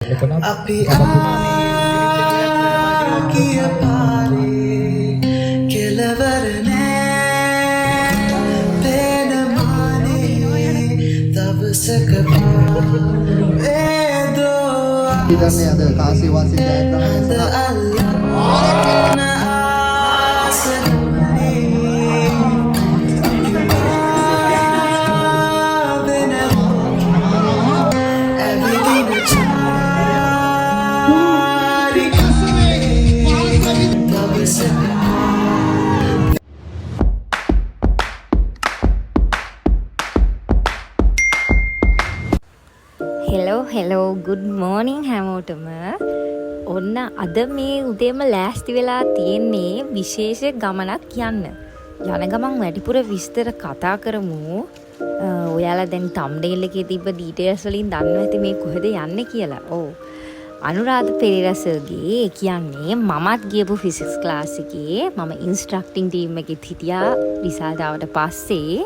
Api kiya pare kelavarne pena mane tab sakpa vedo ඉතින් අද කාසී වාසී ජයග්‍රහණය හෙලෝ good morning හැමෝටම. ඔන්න අද මේ උදේම ලෑස්ති වෙලා තියෙන්නේ විශේෂ ගමනක් යන්න. යන ගමන් වැඩිපුර විස්තර කතා කරමු. ඔයාලා දැන් thumbnail එකේ තිබ්බ details වලින් දන්නවා ඇති මේ කොහෙද යන්නේ කියලා. ඔව්. අනුරාධ පෙරේරා සර්ගේ කියන්නේ මමත් ගියපු ෆිසික්ස් ක්ලාස් එකේ මම ඉන්ස්ට්‍රක්ටිං ටීම් එකෙත් හිටියා රිසල්ට් ආවට පස්සේ.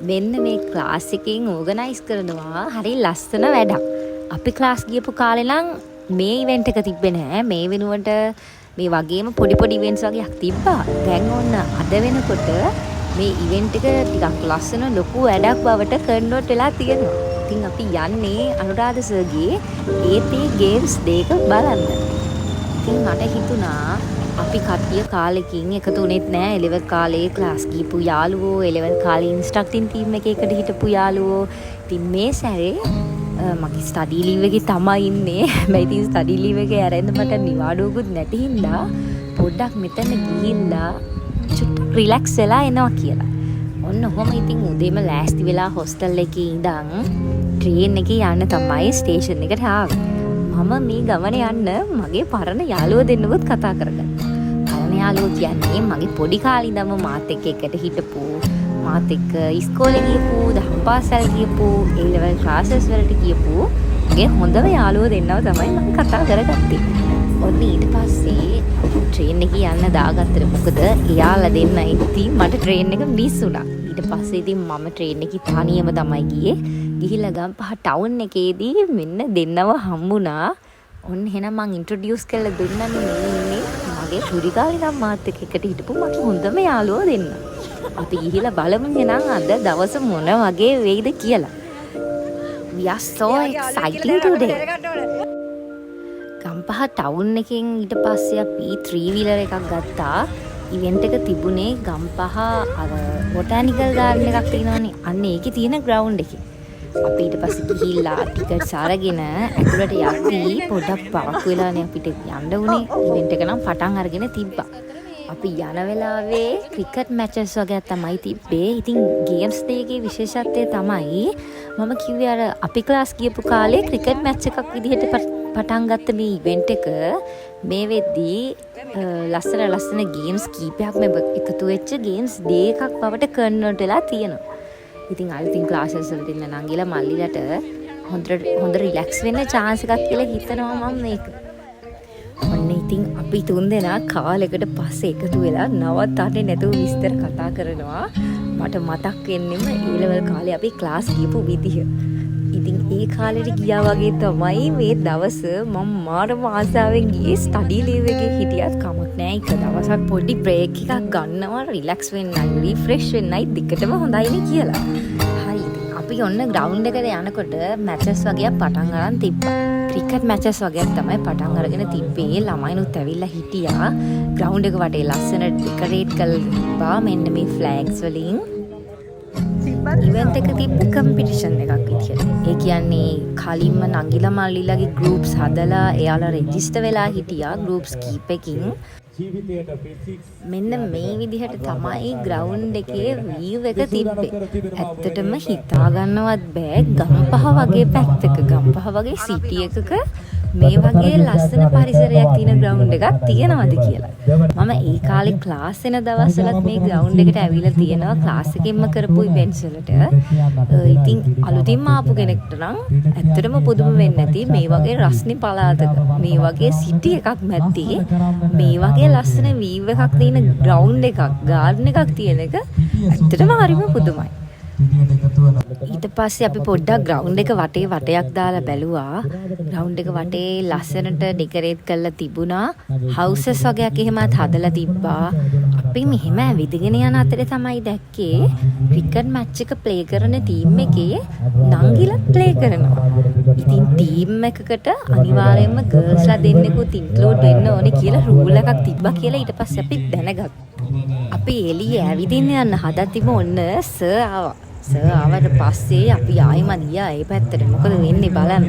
මෙන්න මේ ක්ලාස් එකෙන් ඕගනයිස් කරනවා හරි ලස්සන වැඩක්. අපි ක්ලාස් ගියපු කාලේ නම් මේ ඉවෙන්ට් එක තිබ්බේ නැහැ. මේ වෙනුවට මේ වගේම පොඩි ඉවෙන්ට්ස් වගේක් තිබ්බා. දැන් ඔන්න අද වෙනකොට මේ ඉවෙන්ට් එක ටිකක් ලස්සන ලොකු වැඩක් බවට කන්වර්ට් වෙලා තියෙනවා. ඉතින් අපි යන්නේ අනුරාධ සර්ගේ AT ගේම්ස් දෙක බලන්න. ඉතින් මට හිතුණා අපි කට්ටිය කාලෙකින් එකතු වුණෙත් නෑ. එලෙවල් කාලේ ක්ලාස් ගිහපු යාළුවෝ, එලෙවල් කාලේ ඉන්ස්ට්‍රක්ටිං ටීම් එකේ එකට හිටපු යාළුවෝ. ඉතින් මේ සැරේ මගේ ස්ටඩි ලීව් එකේ තමයි ඉන්නේ. මම ඉතින් ස්ටඩි ලීව් එකේ ඇරෙන්න මට නිවාඩුවකුත් නැති හින්දා පොඩ්ඩක් මෙතන ගිහිල්ලා චුට්ටක් රිලැක්ස් වෙලා එනවා කියලා. ඔන්න ඔහොම ඉතින් උදේම ලෑස්ති වෙලා හොස්ටල් එකේ ඉඳන් ට්‍රේන් එකේ යන්න තමයි ස්ටේෂන් එකට ආවේ. මම මේ ගමන යන්න මගේ පරණ යාළුවෝ දෙන්නුත් කතා කරගත්තා. පරණ යාළුවෝ කියන්නේ මගේ පොඩි කාලේ ඉඳන්ම මාත් එක්ක එකට හිටපු, මාත් එක්ක ඉස්කෝලේ ගියපු, දහම් පාසල් ගියපු, ඒ ලෙවල් ක්ලාසස් වලට ගියපු මගේ හොඳම යාළුවෝ දෙන්නව තමයි මම කතා කරගත්තේ. ඔන්න ඊට පස්සේ ට්‍රේන් එකේ යන්න දාගත්තට මොකද එයාලා දෙන්න ඉතින් මට ට්‍රේන් එක මිස් වුණා. ඊට පස්සේ ඉතින් මම ට්‍රේන් එකේ තනියම තමයි ගියේ. ගිහිල්ලා ගම්පහ ටවුන් එකේදී මෙන්න දෙන්නව හම්බුණා. ඔන්න එහෙනම් මං ඉන්ට්‍රොඩියුස් කරලා දුන්නා මේ ඉන්නේ මගේ පුඩි කාලේ නම් මාත් එක්ක එකට හිටපු මගේ හොඳම යාළුවෝ දෙන්න. අපි ගිහිල්ලා බලමු එහෙනම් අද දවස මොන වගේ වෙයිද කියලා. We are so exciting today. Gampaha town එකෙන් ඊට පස්සේ අපි 3-wheeler එකක් ගත්තා. ඉවෙන්ට් එක තිබුණේ ගම්පහ අර බොටැනිකල් ගාඩන් එකක් තියෙනවනේ. අන්න ඒකේ තියෙන ග්‍රවුන්ඩ් එකේ. අපි ඊට පස්සේ ගිහිල්ලා ටිකට්ස් අරගෙන ඇතුළට යද්දී පොඩක් පාක් වෙලානේ අපිට යන්න උනේ. ඉවෙන්ට් එක නම් පටන් අරගෙන තිබ්බා. අපි යන වෙලාවේ ක්‍රිකට් මැචස් වගේ තමයි තිබ්බේ. ඉතින් ගේම්ස් දෙකේ විශේෂත්වය තමයි මම කිව්වේ අර අපි ක්ලාස් ගියපු කාලේ ක්‍රිකට් මැච් එකක් විදිහට පටන් ගත්ත මේ ඉවෙන්ට් එක මේ වෙද්දී ලස්සන ගේම්ස් කීපයක්ම එකතු වෙච්ච ගේම්ස් දෙකක් බවට කන්වර්ට් වෙලා තියෙනවා. ඉතින් අලුතින් ක්ලාසස් වලට ඉන්න නංගිලා මල්ලිලට හොඳ රිලැක්ස් වෙන්න chance එකක් කියලා හිතනවා මම මේක. ඔන්න ඉතින් අපි තුන්දෙනා කාලෙකට පස්සේ එකතු වෙලා නවත්තන්නේ නැතුව විස්තර කතා කරනවා. මට මතක් වෙන්නෙම ඒ ලෙවල් කාලේ අපි ක්ලාස් ගියපු විදිහ. ඉතින් ඒ කාලෙට ගියා වගේ තමයි මේ දවස මම මාරම ආසාවෙන් ගියේ. ස්ටඩි ලීව් එකේ හිටියත් කමක් නෑ. එක දවසක් පොඩි බ්‍රේක් එකක් ගන්නවා රිලැක්ස් වෙන්නයි, රිෆ්‍රෙෂ් වෙන්නයි දිගටම හොඳයිනේ කියලා. හරි ඉතින් අපි ඔන්න ග්‍රවුන්ඩ් එකට යනකොට මැචස් වගේක් පටන් අරන් තිබ්බා. ක්‍රිකට් මැචස් වගේක් තමයි පටන් අරගෙන තිබ්බේ. ළමයිනුත් ඇවිල්ලා හිටියා. ග්‍රවුන්ඩ් එක වටේ ලස්සන ඩෙකොරේට් කරලා තිබ්බා මෙන්න මේ ෆ්ලෑග්ස් වලින්. ඉවෙන්ට් එක තිබ්බ කම්පිටිෂන් එකක් විදියට. ඒ කියන්නේ කලින්ම නංගිලා මල්ලිලාගේ ගෲප්ස් හදලා එයාලා රෙජිස්ටර් වෙලා හිටියා ගෲප්ස් කීපකින්. මෙන්න මේ විදිහට තමයි ග්‍රවුන්ඩ් එකේ වීව් එක තිබ්බේ. ඇත්තටම හිතා ගන්නවත් බෑ ගම්පහ වගේ පැත්තක, ගම්පහ වගේ සිටි එකක මේ වගේ ලස්සන පරිසරයක් තියෙන ග්‍රවුන්ඩ් එකක් තියෙනවද කියලා. මම ඒ කාලේ ක්ලාස් වෙන දවස්වලත් මේ ග්‍රවුන්ඩ් එකට ඇවිල්ලා තියෙනවා ක්ලාස් එකෙන්ම කරපු ඉවෙන්ට්ස් වලට. ඉතින් අලුතින්ම ආපු කෙනෙක්ට නම් ඇත්තටම පුදුම වෙන්නේ නැති මේ වගේ රස්නේ පළාතක, මේ වගේ සිටි එකක් මැද්දේ මේ වගේ ලස්සන වීව් එකක් තියෙන ග්‍රවුන්ඩ් එකක්, ගාඩන් එකක් තියෙන එක ඇත්තටම හරිම පුදුමයි. ඊට පස්සේ අපි පොඩ්ඩක් ග්‍රවුන්ඩ් එක වටේ වටයක් දාලා බැලුවා. ග්‍රවුන්ඩ් එක වටේ ලස්සනට ඩෙකොරේට් කරලා තිබුණා. හවුසස් වගේක් එහෙමත් හදලා තිබ්බා. අපි මෙහෙම ඇවිදගෙන යන අතරේ තමයි දැක්කේ ක්‍රිකට් මැච් එක ප්ලේ කරන ටීම් එකේ නංගිලා ප්ලේ කරනවා. ඉතින් ටීම් එකකට අනිවාර්යයෙන්ම ගර්ල්ස්ලා දෙන්නෙකුත් ඉන්ක්ලූඩ් වෙන්න ඕනේ කියලා රූල් එකක් තිබ්බා කියලා ඊට පස්සේ අපි දැනගත්තා. අපි එළියේ ඇවිදින්න යන්න හදද්දිම ඔන්න සර් ආවා. සර් ආවට පස්සේ අපි ආයෙමත් ගියා ඒ පැත්තට. මොකද වෙන්නේ බලන්න.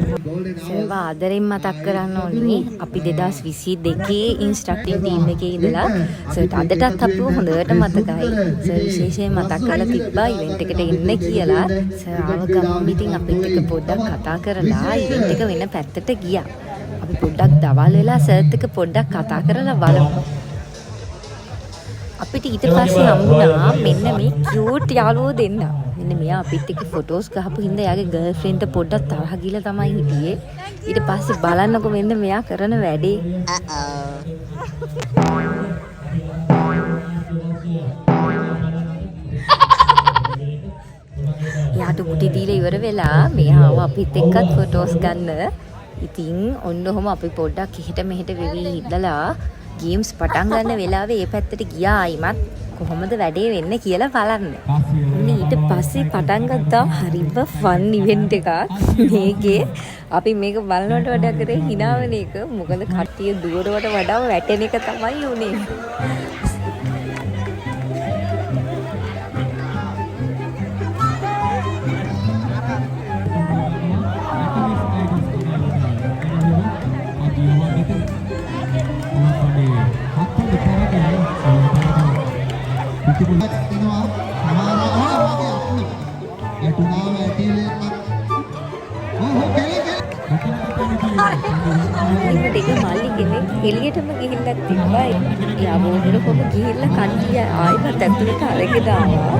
සර්ව ආදරෙන් මතක් කරන්න ඕනේ අපි 2022 ඉන්ස්ට්‍රක්ටිව් ටීම් එකේ ඉඳලා සර්ට අදටත් අපිව හොඳට මතකයි. සර් විශේෂයෙන් මතක් කරලා තිබ්බා ඉවෙන්ට් එකට එන්න කියලා. සර් ආව ගමන් ඉතින් අපිත් එක්ක පොඩ්ඩක් කතා කරලා ඉවෙන්ට් එක වෙන පැත්තට ගියා. අපි පොඩ්ඩක් දවල් වෙලා සර්ත් එක්ක පොඩ්ඩක් කතා කරලා බලමු. අපිට ඊට පස්සේ හම්බුණා මෙන්න මේ කියුට් යාළුවෝ දෙන්න. මෙන්න මෙයා අපිත් එක්ක ෆොටෝස් ගහපු හින්දා එයාගේ ගර්ල්ෆ්‍රෙන්ඩ්ට පොඩ්ඩක් තරහ ගිහලා තමයි හිටියේ. ඊට පස්සේ බලන්නකො මෙන්න මෙයා කරන වැඩේ. යාට මුටි දීලා ඉවර වෙලා මෙයා ආව අපිත් එක්කත් ෆොටෝස් ගන්න. ඉතින් ඔන්න ඔහම අපි පොඩ්ඩක් එහෙට මෙහෙට වෙවි ඉඳලා ගේම්ස් පටන් ගන්න වෙලාවේ ඒ පැත්තට ගියා ආයිමත් කොහොමද වැඩේ වෙන්නේ කියලා බලන්න. ඊට පස්සේ පටන් ගත්තා හරිම ෆන් ඉවෙන්ට් එකක්. මේකේ අපි මේක බලනකොට වඩා කරේ hina වෙන එක. මොකද කට්ටිය දුවරවට වඩා වැටෙන එක තමයි උනේ. දෙක මල්ලි කෙනෙක් එළියටම ගිහිල්ලා තිබ්බා. යාවෝගෙන කොහොම ගිහිල්ලා කට්ටිය ආයෙත් ඇතුළට අරගෙන ආවා.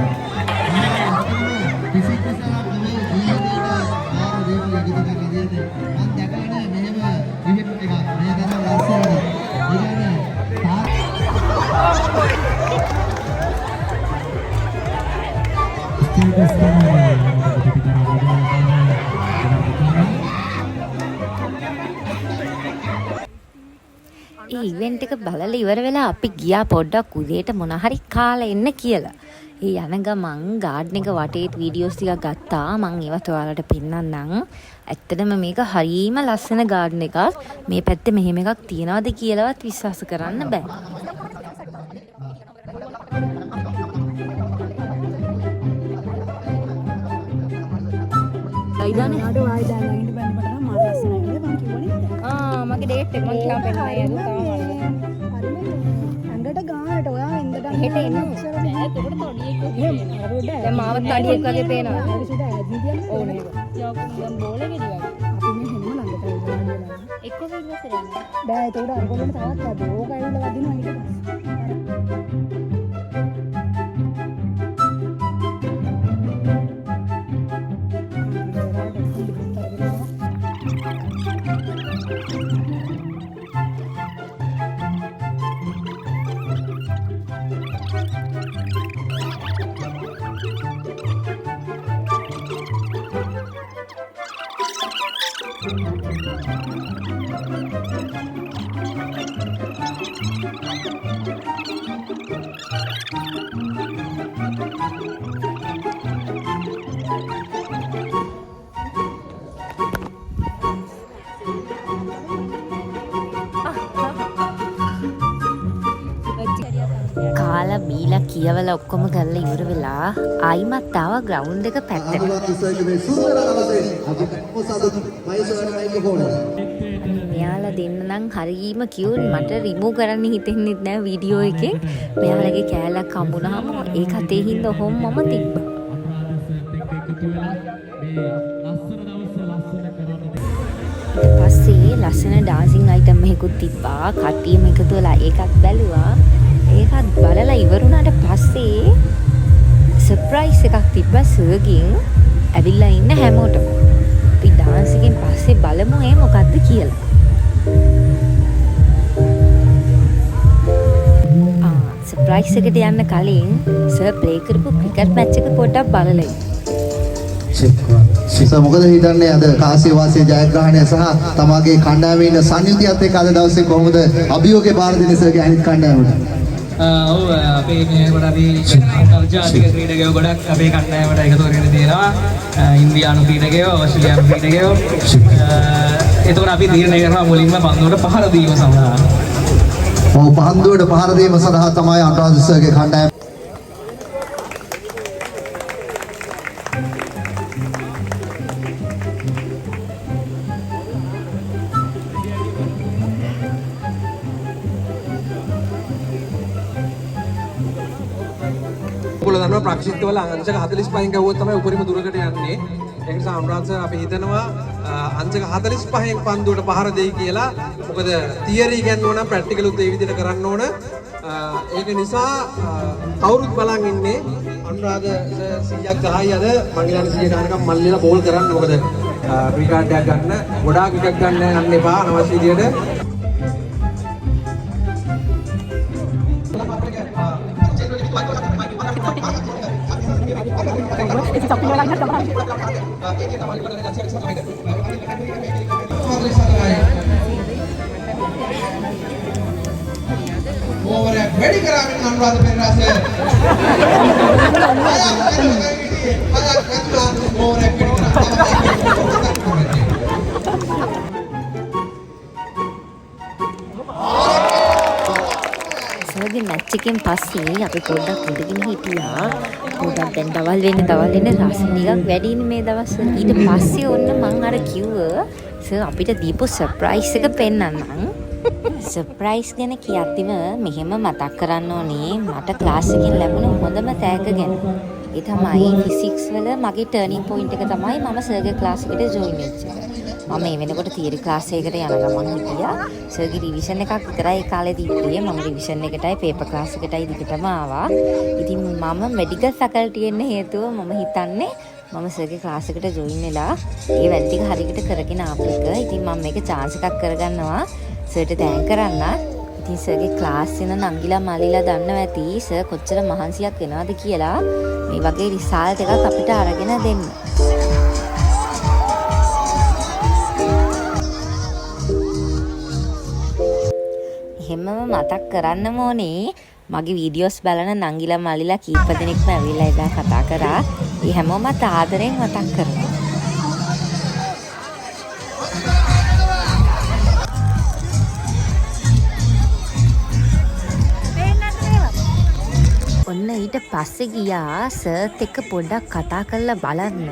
ඒ ඉවෙන්ට් එක බලලා ඉවර වෙලා අපි ගියා පොඩ්ඩක් උදේට මොන හරි කාලා එන්න කියලා. ඒ යන ගමන් ගාඩන් එක වටේ වීඩියෝස් ටිකක් ගත්තා. මම ඒවත් ඔයාලට පෙන්නන්නම්. ඇත්තටම මේක හරීම ලස්සන ගාඩන් එකක්. මේ පැත්තේ මෙහෙම එකක් තියනවාද කියලාවත් විශ්වාස කරන්න බෑ. ඉදානේ අඩෝ ආයි දාලා ඉන්න බෑ මට නම් මාර ලස්සනයි නේද මං කිව්වනේ. මගේ ඩේට් එක මං කියන්න පෙන්නන්නේ අද අඬට ගානට ඔයා ඉඳලා හෙට එන්න ඉස්සර නෑ ඒකට තොඩියෙක් වගේ දැන් මාවත් තඩියෙක් වගේ පේනවා. ඕ නේද යාකුම් දැන් බෝලෙ ගෙඩි වගේ අපි මේ හැම ළඟට එනවා එක්ක වෙද්දස් යනවා බෑ ඒකට අරගොල්ලෝ තවත් අද ඕක ඇවිල්ලා වදිනවා ඊට කාලා බීලා කියවලා ඔක්කොම කරලා ඉවර වෙලා ආයිමත් ආවා ග්‍රවුන්ඩ් එක පැත්තට. මෙයාලා දෙන්න නම් හරීම කියුට්. මට රිමූව් කරන්න හිතෙන්නෙත් නෑ වීඩියෝ එකෙන්. මෙයාලගේ කෑල්ලක් හම්බුනහම ඒකත් ඒ හින්දා ඔහොම මම තිබ්බා. පස්සේ ලස්සන ඩාන්සින් අයිටම් එකකුත් තිබ්බා. කට්ටියම එකතු වෙලා ඒකත් බැලුවා. ඒකත් බලලා ඉවරුණාට පස්සේ සර්ප්‍රයිස් එකක් තිබ්බා සර්ගෙන් ඇවිල්ලා ඉන්න හැමෝටම. අපි ඩාන්ස් එකෙන් පස්සේ බලමු ඒ මොකද්ද කියලා. සර්ප්‍රයිස් එකට යන්න කලින් සර් ප්ලේ කරපු ක්‍රිකට් මැච් එක පොඩ්ඩක් බලලා ඉන්න. සර් මොකද හිතන්නේ අද කාසිය වාසිය ජයග්‍රහණය සහ තමාගේ කණ්ඩායමේ ඉන්න සංයුතියත් එක්ක අද දවසේ කොහොමද අභියෝගේ බාර දෙන්නේ සර්ගේ අනිත් කණ්ඩායමට? ඔව් අපේ මේ කොට අපි අන්තර්ජාතික ක්‍රීඩකයෝ ගොඩක් අපේ කණ්ඩායමට එකතු කරගෙන තියෙනවා. ඉන්දියානු ක්‍රීඩකයෝ, ඕස්ට්‍රේලියානු ක්‍රීඩකයෝ. ඒතකොට අපි තීරණය කරනවා මුලින්ම පන්දුවට පහර දීම සඳහා. ඔව් පන්දුවට පහර දීම සඳහා තමයි අනුරාධ සර්ගේ කණ්ඩායම දන්නවා ප්‍රක්ෂිප්ත වල අංශක 45න් ගවුවොත් තමයි උපරිම දුරකට යන්නේ. ඒ නිසා අනුරාධ සර් අපි හිතනවා අංශක 45න් පන්දුවට පහර දෙයි කියලා. මොකද තියරි ඉගෙනනවා නම් ප්‍රැක්ටිකලුත් ඒ විදිහට කරන්න ඕන. ඒක නිසා කවුරුත් බලන් ඉන්නේ අනුරාධ සර් 100ක් 10යි අද මං හිතන්නේ 100 ගානකම් මල්ලිලා බෝල් කරන්න. මොකද ෆ්‍රී කාඩ් එකක් ගන්න ගොඩාක් එකක් ගන්න යන්න එපා අනවශ්‍ය විදිහට. ඕවරයක් වැඩි කරාමින් අනුරාධ පෙරේරාස ඕවරයක් වැඩි සර්ගේ මැච් එකෙන් පස්සේ අපි පොඩ්ඩක් ඉඳගෙන හිටියා. පොඩ්ඩක් දැන් දවල් වෙන්න රස ටිකක් වැඩිනේ මේ දවස්වල. ඊට පස්සේ ඔන්න මං අර කිව්ව සර් අපිට දීපු සර්ප්‍රයිස් එක පෙන්නන්නම්. සර්ප්‍රයිස් ගැන කියද්දිම මෙහෙම මතක් කරන්න ඕනේ මට ක්ලාස් එකෙන් ලැබුණ හොඳම තෑග්ග ගැන. ඒ තමයි ෆිසික්ස් වල මගේ ටර්නින් පොයින්ට් එක තමයි මම සර්ගේ ක්ලාස් එකට ජොයින් වෙච්ච එක. මම මේ වෙනකොට තියරි ක්ලාස් එකකට යන ගමන් හිටියා. සර්ගේ රිවිෂන් එකක් විතරයි ඒ කාලේ දීපේ. මම රිවිෂන් එකටයි පේපර් ක්ලාස් එකටයි දිගටම ආවා. ඉතින් මම මෙඩිකල් ෆැකල්ටි එන්න හේතුව මම හිතන්නේ මම සර්ගේ ක්ලාස් එකට ජොයින් වෙලා ඒ වැඩ ටික හරියට කරගෙන ආපු එක. ඉතින් මම මේක chance එකක් කරගන්නවා සර්ට තෑන්ක් කරන්න. ඉතින් සර්ගේ ක්ලාස් වෙන නංගිලා මල්ලිලා දන්නවා ඇති සර් කොච්චර මහන්සියක් වෙනවද කියලා මේ වගේ රිසල්ට් එකක් අපිට අරගෙන දෙන්න. එහෙමම මතක් කරන්නම ඕනේ මගේ වීඩියෝස් බලන නංගිලා මල්ලිලා කීප දෙනෙක්ම ඇවිල්ලා එදා කතා කරා. ඒ හැමෝමත් ආදරෙන් මතක් කරනවා. ඔන්න ඊට පස්සේ ගියා සර්ත් එක්ක පොඩ්ඩක් කතා කරලා බලන්න.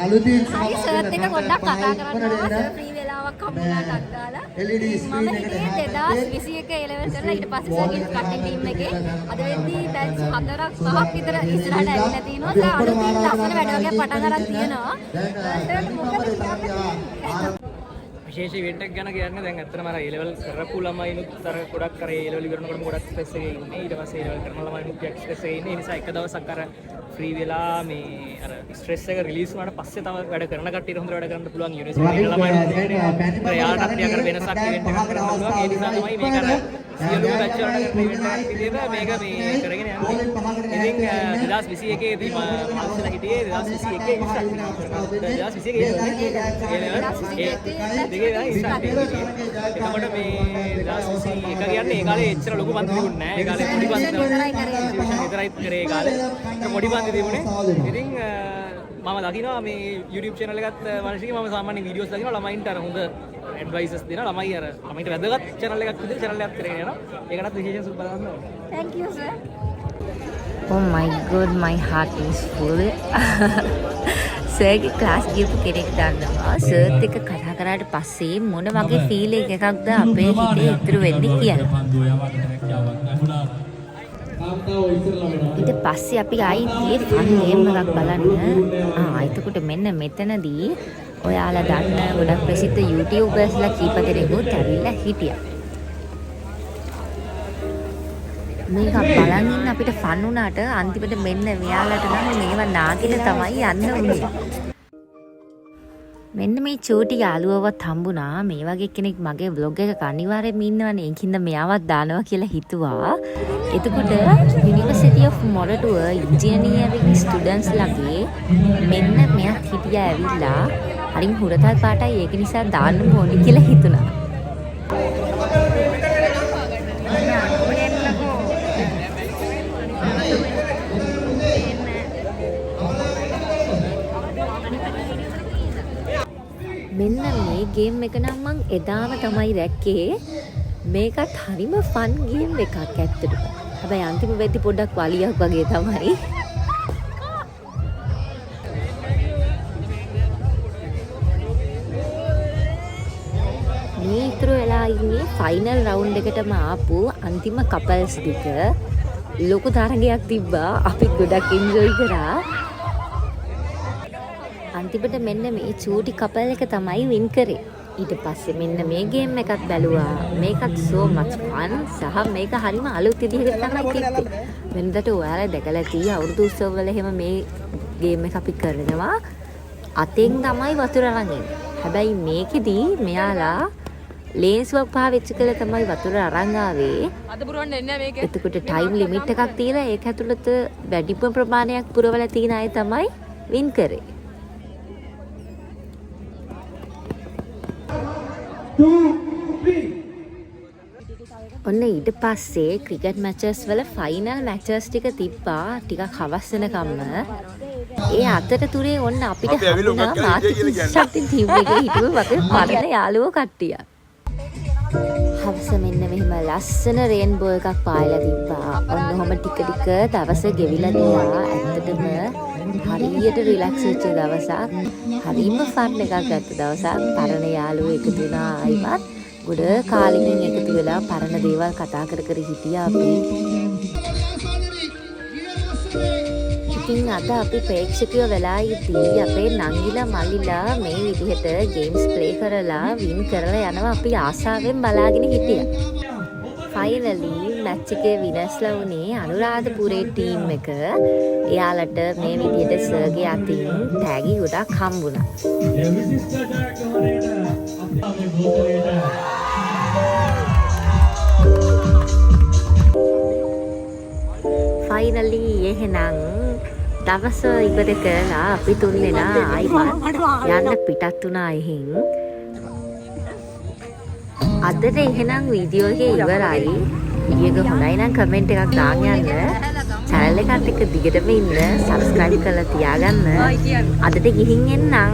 අලුතින් සර්ත් එක පොඩ්ඩක් කතා කරනවා. සර් ෆ්‍රී වෙලාවක් හම්බුනාට අද්දාලා LED ස්ක්‍රීන් මම එකට හිටියේ 2021 A level කරලා ඊට පස්සේ සර්ගේ කටින් ටීම් එකේ අද වෙද්දී බැච් 4ක් 5ක් විතර ඉස්සරහට ඇවිල්ලා තිනවා. සර් අලුතින් ලස්සන වැඩ වගේ පටන් අරන් තියෙනවා. සර්ට මොකද කියන්නේ? විශේෂ ඉවෙන්ට් එකක් ගැන කියන්නේ දැන් ඇත්තටම අර A level කරපු ළමයිනුත් අර ගොඩක් අර A level ඉවරනකොටම ගොඩක් ස්ට්‍රෙස් එකේ ඉන්නේ. ඊට පස්සේ A level කරන ළමයිනුත් ස්ට්‍රෙස් එකේ ඉන්නේ. ඒ නිසා එක දවසක් අර ෆ්‍රී වෙලා මේ අර ස්ට්‍රෙස් එක රිලීස් වුණාට පස්සේ තව වැඩ කරන කට්ටියට හොඳට වැඩ කරන්න පුළුවන් යුනිවර්සිටි එකේ ළමයිනුත් ඉන්නේ. එයාටත් ටිකක් අර වෙනසක් ඉවෙන්ට් එකක් කරන්න පුළුවන්. ඒ නිසා තමයි මේක අර සියලුම බැච් වලට කරන ඉවෙන්ට් එකක් විදිහට මේක මේ කරගෙන යන්නේ. ඉතින් 2021 දී මම මාසෙලා හිටියේ 2021 ඉස්සත් 2021 එතකොට මේ 2021 කියන්නේ ඒ කාලේ එච්චර ලොකු පන්ති තිබුණේ නැහැ. ඒ කාලේ පොඩි පන්ති විතරයි කරේ ඒ කාලේ. පොඩි පන්ති තිබුණේ. ඉතින් මම දකිනවා මේ YouTube channel එකත් මානසික මම සාමාන්‍ය වීඩියෝස් දකිනවා ළමයින්ට අර හොඳ ඇඩ්වයිසස් දෙනවා. ළමයි අර ළමයින්ට වැදගත් channel එකක් විදිහට channel එකක් කරගෙන යනවා. ඒකටත් විශේෂයෙන් සුබ බලන්න ඕනේ. Thank you sir. Oh my god, my heart is full. සර්ගේ ක්ලාස් ගියපු කෙනෙක් දන්නවා සර්ත් එක්ක කතා කරාට පස්සේ මොන වගේ ෆීලිං එකක්ද අපේ හිතේ ඉතුරු වෙන්නේ කියලා. ඊට පස්සේ අපි ආයි ගියේ ෆන් ගේම් එකක් බලන්න. එතකොට මෙන්න මෙතනදී ඔයාලා දන්න ගොඩක් ප්‍රසිද්ධ YouTubersලා කීප දෙනෙකුත් ඇවිල්ලා හිටියා. මේක බලන් ඉන්න අපිට ෆන් වුණාට අන්තිමට මෙන්න මෙයාලට නම් මේවා නාගෙන තමයි යන්න උනේ. මෙන්න මේ චූටි යාළුවවත් හම්බුණා. මේ වගේ කෙනෙක් මගේ vlog එකක අනිවාර්යයෙන්ම ඉන්නවනේ. ඒකින්ද මෙයාවත් දානවා කියලා හිතුවා. එතකොට University of Moratuwa engineering students ලගේ මෙන්න මෙයාත් හිටියා ඇවිල්ලා. හරිම හුරතල් පාටයි ඒක නිසා දාන්න ඕනේ කියලා හිතුණා. මෙන්න මේ ගේම් එක නම් මං එදාම තමයි දැක්කේ. මේකත් හරිම ෆන් ගේම් එකක් ඇත්තටම. හැබැයි අන්තිම වෙද්දි පොඩ්ඩක් වලියක් වගේ තමයි. මේ ඉතුරු වෙලා ඉන්නේ ෆයිනල් රවුන්ඩ් එකටම ආපු අන්තිම කපල්ස් දෙක. ලොකු තරගයක් තිබ්බා. අපි ගොඩක් එන්ජොයි කරා. අන්තිමට මෙන්න මේ චූටි කපල් එක තමයි වින් කරේ. ඊට පස්සේ මෙන්න මේ ගේම් එකත් බැලුවා. මේකත් so much fun සහ මේක හරිම අලුත් විදිහකට තමයි තිබ්බේ. වෙනදට ඔයාලා දැකලා තියෙයි අවුරුදු උත්සව වල එහෙම මේ ගේම් එක අපි කරනවා. අතෙන් තමයි වතුර අරන් එන්නේ. හැබැයි මේකෙදි මෙයාලා ලේන්සුවක් පාවිච්චි කළා තමයි වතුර අරන් ආවේ. අද පුරවන්න එන්නේ මේක. එතකොට ටයිම් ලිමිට් එකක් තියලා ඒක ඇතුළත වැඩිම ප්‍රමාණයක් පුරවලා තියෙන අය තමයි වින් කරේ. ඔන්න ඊට පස්සේ ක්‍රිකට් මැචස් වල ෆයිනල් මැචස් ටික තිබ්බා. ටිකක් හවස් වෙනකම්ම. ඒ අතරතුරේ ඔන්න අපිට හම්බුණා මාතෘ ශක්ති ටීම් එකේ හිටපු වගේ පරණ යාළුවෝ කට්ටිය. හවස මෙන්න මෙහෙම ලස්සන රේන්බෝ එකක් පායලා තිබ්බා. ඔන්න ඔහම ටික ටික දවස ගෙවිලා ගියා. ඇත්තටම හරියට රිලැක්ස් වෙච්ච දවසක්. හරිම ෆන් එකක් ගත්ත දවසක්. පරණ යාළුවෝ එකතු වුණා ආයිමත්. ගොඩ කාලෙකින් එකතු වෙලා පරණ දේවල් කතා කර කර හිටියා අපි. ඉතින් අද අපි ප්‍රේක්ෂකයෝ වෙලා ඉදී අපේ නංගිලා මල්ලිලා මේ විදිහට ගේම්ස් ප්ලේ කරලා වින් කරලා යනවා අපි ආසාවෙන් බලාගෙන හිටියා. ෆයිනලි මැච් එකේ විනර්ස්ලා වුණේ අනුරාධපුරේ ටීම් එක. එයාලට මේ විදිහට සර්ගේ අතින් ටැගි ගොඩක් හම්බුණා. ෆයිනලි එහෙනම් දවස ඉවර කරලා අපි තුන් දෙනා ආයිමත් යන්න පිටත් වුණා එහෙන්. අදට එහෙනම් වීඩියෝ එක ඉවරයි. වීඩියෝ එක හොඳයි නම් කමෙන්ට් එකක් දාන්න යන්න. channel එකත් එක්ක දිගටම ඉන්න. subscribe කරලා තියාගන්න. අදට ගිහින් එන්නම්.